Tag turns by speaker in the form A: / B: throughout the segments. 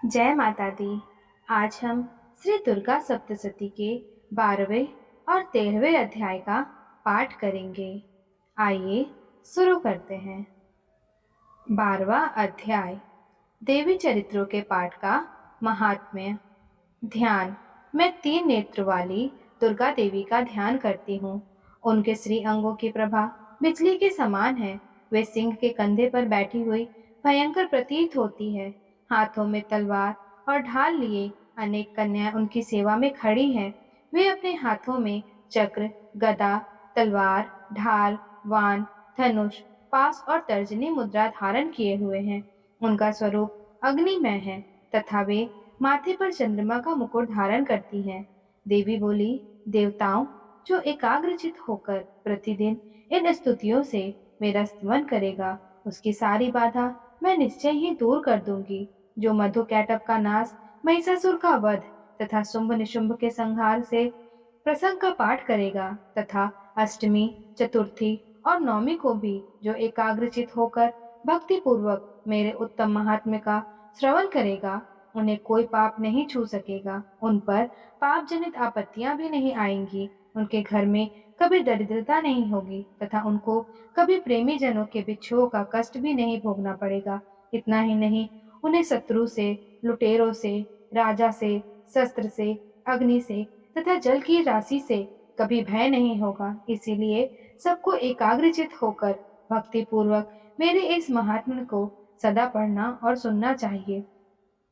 A: जय माता दी। आज हम श्री दुर्गा सप्तशती के 12वें और 13वें अध्याय का पाठ करेंगे। आइए शुरू करते हैं। 12वां अध्याय, देवी चरित्रों के पाठ का महात्म्य। ध्यान। मैं 3 नेत्र वाली दुर्गा देवी का ध्यान करती हूँ। उनके श्री अंगों की प्रभा बिजली के समान है। वे सिंह के कंधे पर बैठी हुई भयंकर प्रतीत होती है। हाथों में तलवार और ढाल लिए अनेक कन्याएं उनकी सेवा में खड़ी हैं। वे अपने हाथों में चक्र, गदा, तलवार, ढाल, वाण, धनुष, पास और तर्जनी मुद्रा धारण किए हुए हैं। उनका स्वरूप अग्निमय है तथा वे माथे पर चंद्रमा का मुकुट धारण करती हैं। देवी बोली, देवताओं, जो एकाग्रचित होकर प्रतिदिन इन स्तुतियों से मेरा स्तवन करेगा, उसकी सारी बाधा मैं निश्चय ही दूर कर दूंगी। जो मधु कैटभ का नाश, महिषासुर का वध तथा शुंभ निशुंभ के संहार से प्रसंग का पाठ करेगा तथा अष्टमी, चतुर्थी और नवमी को भी जो एकाग्रचित होकर भक्ति पूर्वक मेरे उत्तम महात्म्य का श्रवण करेगा, उन्हें कोई पाप नहीं छू सकेगा। उन पर पाप जनित आपत्तियां भी नहीं आएंगी। उनके घर में कभी दरिद्रता नहीं होगी तथा उनको कभी प्रेमी जनों के बिच्छुओं का कष्ट भी नहीं भोगना पड़ेगा। इतना ही नहीं, उन्हें शत्रु से, लुटेरों से, राजा से, शस्त्र से, अग्नि से तथा जल की राशि से कभी भय नहीं होगा। इसीलिए सबको एकाग्रचित होकर भक्ति पूर्वक मेरे इस महात्म्य को सदा पढ़ना और सुनना चाहिए।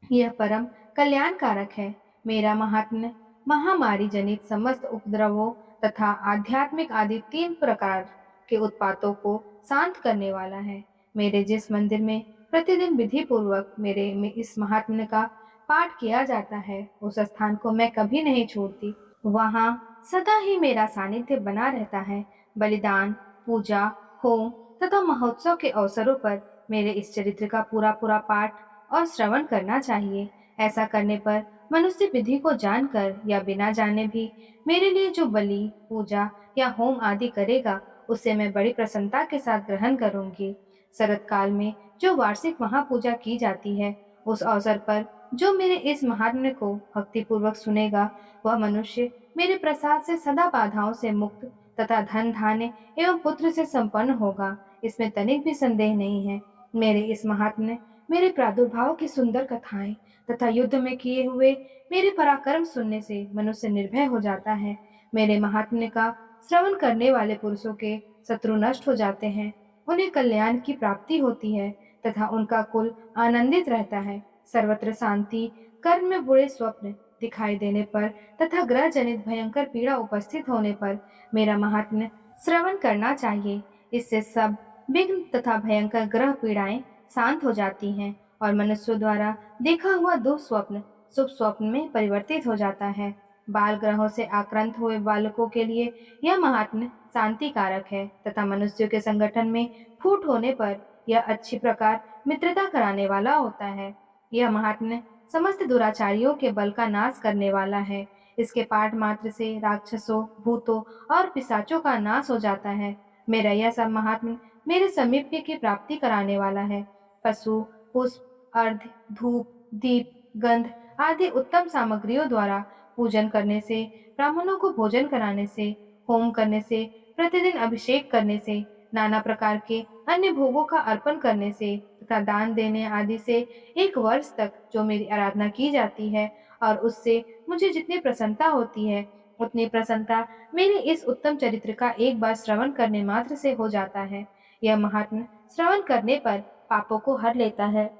A: यह परम कल्याणकारक है। मेरा महात्म्य महामारी जनित समस्त उपद्रवों तथा आध्यात्मिक आदि 3 प्रकार के उत्पातों को शांत करने वाला है। मेरे जिस मंदिर में प्रतिदिन विधि पूर्वक मेरे में इस महात्म्य का पाठ किया जाता है, उस स्थान को मैं कभी नहीं छोड़ती। वहाँ सदा ही मेरा सानिध्य बना रहता है। बलिदान, पूजा, होम तथा महोत्सव के अवसरों पर मेरे इस चरित्र का पूरा पूरा पाठ और श्रवण करना चाहिए। ऐसा करने पर मनुष्य विधि को जानकर या बिना जाने भी मेरे लिए जो बलि, पूजा या होम आदि करेगा, उसे मैं बड़ी प्रसन्नता के साथ ग्रहण करूंगी। शरत काल में जो वार्षिक महापूजा की जाती है, उस अवसर पर जो मेरे इस महात्म्य को भक्ति पूर्वक सुनेगा, वह मनुष्य मेरे प्रसाद से सदा बाधाओं से मुक्त तथा धन धान्य एवं पुत्र से संपन्न होगा। इसमें तनिक भी संदेह नहीं है। मेरे इस महात्म्य, मेरे प्रादुर्भाव की सुंदर कथाएं तथा युद्ध में किए हुए मेरे पराक्रम सुनने से मनुष्य निर्भय हो जाता है। मेरे महात्म्य का श्रवण करने वाले पुरुषों के शत्रु नष्ट हो जाते हैं, उन्हें कल्याण की प्राप्ति होती है तथा उनका कुल आनंदित रहता है। सर्वत्र शांति, कर्म में बुरे स्वप्न दिखाई देने पर तथा ग्रह जनित भयंकर पीड़ा उपस्थित होने पर मेरा महात्म्य श्रवण करना चाहिए। इससे सब विघ्न तथा भयंकर ग्रह पीड़ाएं शांत हो जाती हैं और मनुष्यों द्वारा देखा हुआ दुःस्वप्न शुभ स्वप्न में परिवर्तित हो जाता है। बाल ग्रहों से आक्रांत हुए बालकों के लिए यह महात्म्य शांति कारक है तथा मनुष्यों के संगठन में फूट होने पर यह अच्छी प्रकार मित्रता कराने वाला होता है। यह महात्म्य समस्त दुराचारियों के बल का नाश करने वाला है। इसके पाठ मात्र से राक्षसों, भूतों और पिशाचों का नाश हो जाता है। मेरा यह सब महात्म्य मेरे समीप्य की प्राप्ति कराने वाला है। पशु, पुष्प, अर्घ्य, धूप, दीप, गंध आदि उत्तम सामग्रियों द्वारा पूजन करने से, ब्राह्मणों को भोजन कराने से, होम करने से, प्रतिदिन अभिषेक करने से, नाना प्रकार के अन्य भोगों का अर्पण करने से तथा दान देने आदि से 1 वर्ष तक जो मेरी आराधना की जाती है और उससे मुझे जितनी प्रसन्नता होती है, उतनी प्रसन्नता मेरे इस उत्तम चरित्र का एक बार श्रवण करने मात्र से हो जाता है। यह महात्म्य श्रवण करने पर पापों को हर लेता है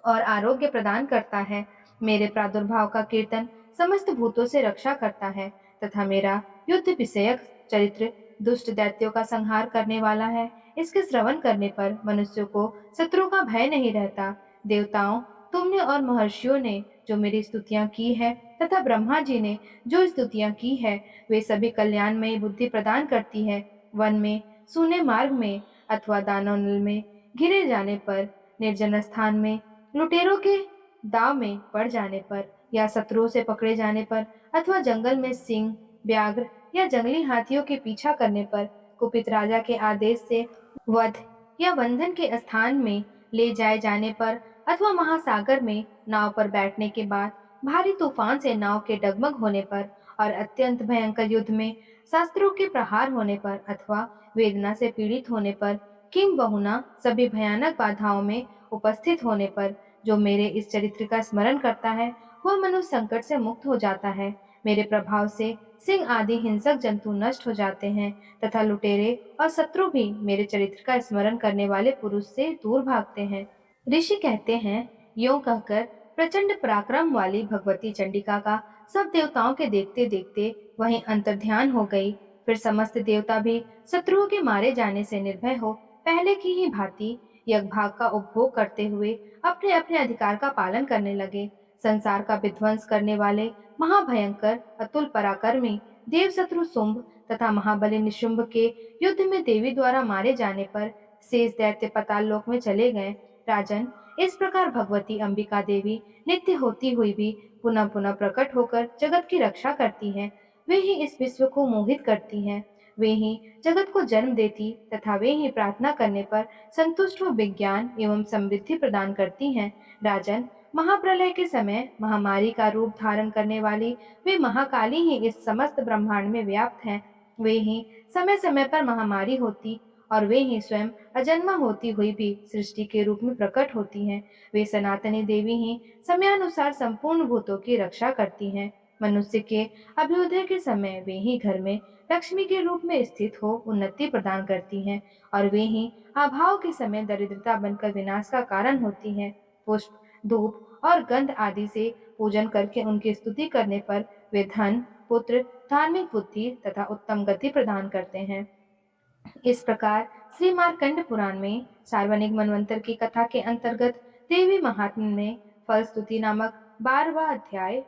A: और आरोग्य प्रदान करता है। मेरे प्रादुर्भाव का कीर्तन समस्त भूतों से रक्षा करता है तथा मेरा युद्ध विषयक चरित्र दुष्ट दैत्यों का संहार करने वाला है। इसके श्रवण करने पर मनुष्यों को शत्रु का भय नहीं रहता। देवताओं, तुमने और महर्षियों ने जो मेरी स्तुतियां की है तथा ब्रह्मा जी ने जो स्तुतियां की है, वे सभी कल्याणमयी बुद्धि प्रदान करती है। वन में, सूने मार्ग में अथवा दानव नल में घिरे जाने पर, निर्जन स्थान में, लुटेरों के दाव में पड़ जाने पर या शत्रुओं से पकड़े जाने पर अथवा जंगल में सिंह, व्याघ्र या जंगली हाथियों के पीछा करने पर, कुपित राजा के आदेश से वध या बंधन के स्थान में ले जाए जाने पर अथवा महासागर में नाव पर बैठने के बाद भारी तूफान से नाव के डगमग होने पर और अत्यंत भयंकर युद्ध में शस्त्रों के प्रहार होने पर अथवा वेदना से पीड़ित होने पर किंबहुना सभी भयानक बाधाओं में उपस्थित होने पर जो मेरे इस चरित्र का स्मरण करता है वह मनुष्य संकट से मुक्त हो जाता है। मेरे प्रभाव से सिंह आदि हिंसक जंतु नष्ट हो जाते हैं तथा लुटेरे और शत्रु भी मेरे चरित्र का स्मरण करने वाले पुरुष से दूर भागते हैं। ऋषि कहते हैं, यों कहकर प्रचंड पराक्रम वाली भगवती चंडिका का सब देवताओं के देखते देखते वहीं अंतर्ध्यान हो गई। फिर समस्त देवता भी शत्रुओं के मारे जाने से निर्भय हो पहले की ही भांति यज्ञभाग का उपभोग करते हुए अपने अपने अधिकार का पालन करने लगे। संसार का विध्वंस करने वाले महाभयंकर अतुल पराक्रमी देव शत्रु शुंभ तथा महाबली निशुंभ के युद्ध में देवी द्वारा मारे जाने पर शेष दैत्य पाताल लोक में चले गए। राजन, इस प्रकार भगवती अंबिका देवी नित्य होती हुई भी पुनः पुनः प्रकट होकर जगत की रक्षा करती हैं। वे ही इस विश्व को मोहित करती हैं। वे ही जगत को जन्म देती तथा वे ही प्रार्थना करने पर संतुष्ट हो विज्ञान एवं समृद्धि प्रदान करती हैं। राजन, महाप्रलय के समय महामारी का रूप धारण करने वाली वे महाकाली ही इस समस्त ब्रह्मांड में व्याप्त हैं। वे ही समय समय पर महामारी होती और वे ही स्वयं अजन्मा होती हुई भी सृष्टि के रूप में प्रकट होती हैं। वे सनातनी देवी ही समयानुसार संपूर्ण भूतों की रक्षा करती हैं। मनुष्य के अभ्युदय के समय वे ही घर में लक्ष्मी के रूप में स्थित हो उन्नति प्रदान करती हैं और वे ही अभाव के समय दरिद्रता बनकर विनाश का कारण होती हैं। पुष्प, धूप और गंध आदि से पूजन करके उनकी स्तुति करने पर वे धन, पुत्र, धार्मिक बुद्धि तथा उत्तम गति प्रदान करते हैं। इस प्रकार श्री मार्कंड पुराण में सार्वजनिक मनवंतर की कथा के अंतर्गत देवी महात्म्य में फल स्तुति नामक 12वां अध्याय,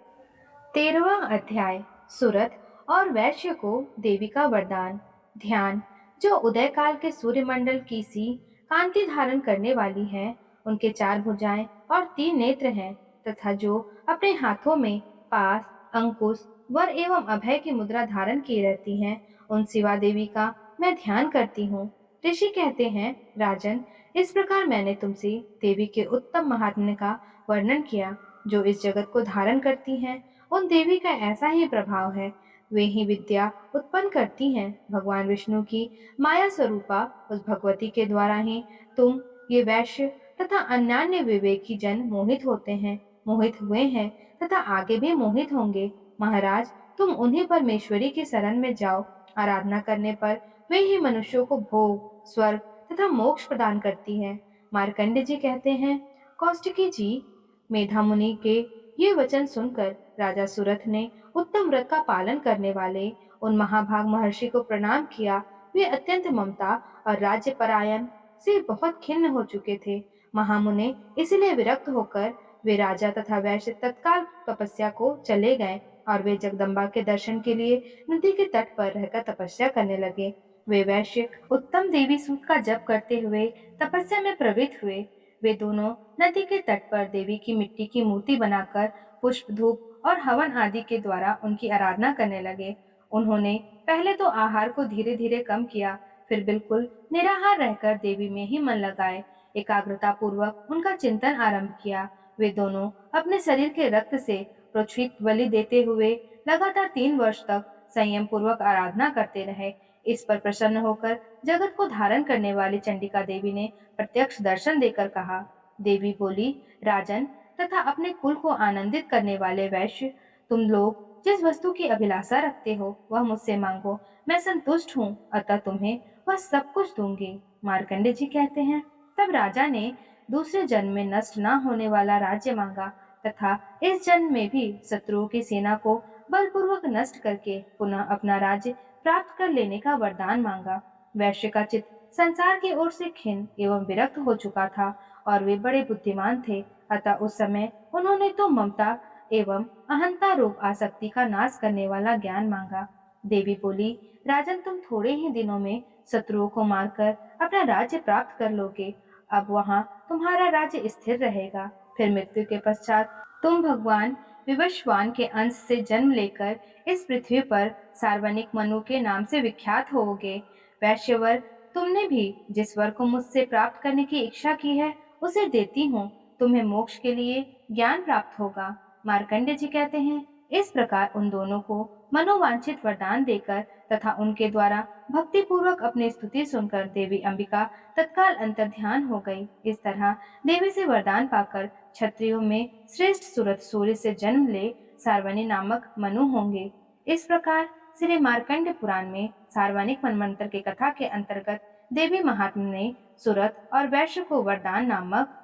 A: 13वां अध्याय सुरत और वैश्य को देवी का वरदान। ध्यान, जो उदय काल के सूर्यमंडल की सी कांति धारण करने वाली है, उनके 4 भुजाएं और 3 नेत्र हैं तथा जो अपने हाथों में पास, अंकुश, वर एवं अभय की मुद्रा धारण की रहती हैं, उन शिवा देवी का मैं ध्यान करती हूँ। ऋषि कहते हैं, राजन, इस प्रकार मैंने तुमसे देवी के उत्तम महात्म्य का वर्णन किया। जो इस जगत को धारण करती हैं, उन देवी का ऐसा ही प्रभाव है। वे ही विद्या उत्पन्न करती हैं। भगवान विष्णु की माया स्वरूपा उस भगवती के द्वारा ही तुम ये वैश्य तथा अन्यान्य विवेकी जन मोहित होते हैं, मोहित हुए हैं तथा आगे भी मोहित होंगे। महाराज, तुम उन्हीं परमेश्वरी की शरण में जाओ। आराधना करने पर वे ही मनुष्यों को भोग, स्वर्ग तथा मोक्ष प्रदान करती है। मार्कंडेय जी कहते हैं, कौशिकी जी, मेधा मुनि के ये वचन सुनकर राजा सुरथ ने उत्तम व्रत का पालन करने वाले उन महाभाग महर्षि को प्रणाम किया। वे अत्यंत ममता और राज्य परायण से बहुत खिन्न हो चुके थे। महामुने इसलिए विरक्त होकर वे राजा तथा वैश्य तत्काल तपस्या को चले गए और वे जगदम्बा के दर्शन के लिए नदी के तट पर रहकर तपस्या करने लगे। वे वैश्य उत्तम देवी सूक्त का जप करते हुए तपस्या में प्रवृत्त हुए। वे दोनों नदी के तट पर देवी की मिट्टी की मूर्ति बनाकर पुष्प, धूप और हवन आदि के द्वारा उनकी आराधना करने लगे। उन्होंने पहले तो आहार को धीरे धीरे कम किया, फिर बिल्कुल निराहार रहकर देवी में ही मन लगाए एकाग्रता पूर्वक उनका चिंतन आरंभ किया। वे दोनों अपने शरीर के रक्त से प्रोक्षित बलि देते हुए लगातार 3 वर्ष तक संयम पूर्वक आराधना करते रहे। इस पर प्रसन्न होकर जगत को धारण करने वाली चंडिका देवी ने प्रत्यक्ष दर्शन देकर कहा। देवी बोली, राजन तथा अपने कुल को आनंदित करने वाले वैश्य, तुम लोग जिस वस्तु की अभिलाषा रखते हो वह मुझसे मांगो, मैं संतुष्ट हूँ, अतः तुम्हें वह सब कुछ दूंगी। मार्कंडेय जी कहते हैं, तब राजा ने दूसरे जन्म में नष्ट न होने वाला राज्य मांगा तथा इस जन्म में भी शत्रुओं की सेना को बलपूर्वक नष्ट करके पुनः अपना राज्य प्राप्त कर लेने का वरदान मांगा। वैश्य का चित्त संसार की ओर से खिन्न एवं विरक्त हो चुका था और वे बड़े बुद्धिमान थे, अतः उस समय उन्होंने तो ममता एवं अहंता रूप आसक्ति का नाश करने वाला ज्ञान मांगा। देवी बोली, राजन, तुम थोड़े ही दिनों में शत्रुओं को मारकर अपना राज्य प्राप्त कर लोगे। अब वहाँ तुम्हारा राज्य स्थिर रहेगा। फिर मृत्यु के पश्चात तुम भगवान विवस्वान के अंश से जन्म लेकर इस पृथ्वी पर सार्वजनिक मनु के नाम से विख्यात होोगे। वैश्यवर, तुमने भी जिस वर को मुझसे प्राप्त करने की इच्छा की है उसे देती हूँ। तुम्हें मोक्ष के लिए ज्ञान प्राप्त होगा। मार्कंडे जी कहते हैं, इस प्रकार उन दोनों को मनोवांछित वरदान देकर तथा उनके द्वारा भक्ति पूर्वक अपनी स्तुति सुनकर देवी अंबिका तत्काल अंतर्ध्यान हो गई। इस तरह देवी से वरदान पाकर क्षत्रियों में श्रेष्ठ सुरथ सूर्य से जन्म ले सार्वनी नामक मनु होंगे। इस प्रकार श्री मार्कंड पुराण में सार्वनिक मनवंतर के कथा के अंतर्गत देवी महात्मा ने सुरथ और वैश्य को वरदान नामक